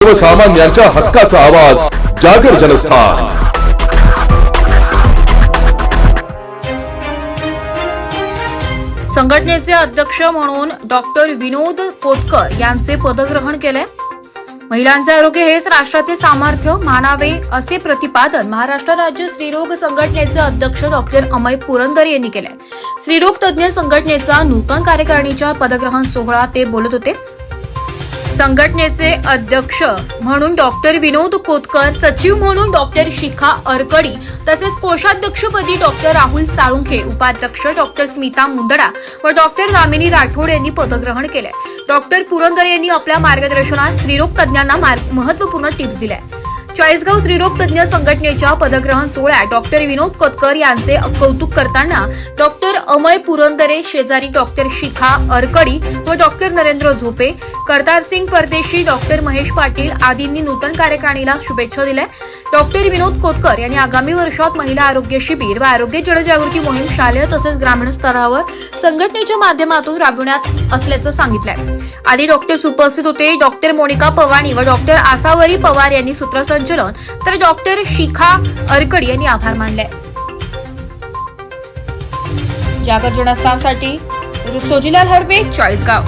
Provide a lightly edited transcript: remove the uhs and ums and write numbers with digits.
सर्वसामान्यांच्या हक्काचा आवाज जागर जनस्थान। संघटनेचे अध्यक्ष म्हणून डॉक्टर विनोद कोतकर यांचे पदग्रहण केले। महिलांचे आरोग्य हेच राष्ट्राचे सामर्थ्य मानावे असे प्रतिपादन महाराष्ट्र राज्य स्त्रीरोग संघटनेचे अध्यक्ष डॉक्टर अमय पुरंदरे यांनी केले। स्त्रीरोग तज्ञ संघटनेचा नूतन कार्यकारिणीच्या पदग्रहण सोहळा ते बोलत होते। संघटनेचे अध्यक्ष म्हणून डॉक्टर विनोद कोतकर, सचिव म्हणून डॉक्टर शिखा अरकडी तसेच कोषाध्यक्षपदी डॉक्टर राहुल साळुंखे, उपाध्यक्ष डॉक्टर स्मिता मुंदडा व डॉक्टर दामिनी राठोड यांनी पदग्रहण केले। डॉक्टर पुरंदरे यांनी आपल्या मार्गदर्शनात स्त्रीरोग तज्ञांना महत्त्वपूर्ण टिप्स दिल्या। चाळीसगाव स्त्रीरोग तज्ञ संघटनेच्या पदग्रहण सोहळ्यात डॉक्टर विनोद कोतकर यांचे कौतुक करताना डॉक्टर अमय पुरंदरे, शेजारी डॉक्टर शिखा अरकडी व डॉक्टर नरेंद्र झोपे, करतार सिंग परदेशी, डॉक्टर महेश पाटील आदींनी नूतन कार्यकारिणीला शुभेच्छा दिल्या। डॉक्टर विनोद कोतकर यांनी आगामी वर्षात महिला आरोग्य शिबिर व आरोग्य जनजागृती मोहीम शालेय तसेच ग्रामीण स्तरावर संघटनेच्या माध्यमातून राबविण्यात असल्याचं सांगितलंय। आधी डॉक्टर्स उपस्थित होते। डॉक्टर मोनिका पवाणी व डॉक्टर आसावरी पवार यांनी सूत्रसंचालन तर डॉक्टर शिखा अरकडी यांनी आभार मानले। जागर जनस्थानसाठी सोजीलाल हडबे, चाळीसगाव।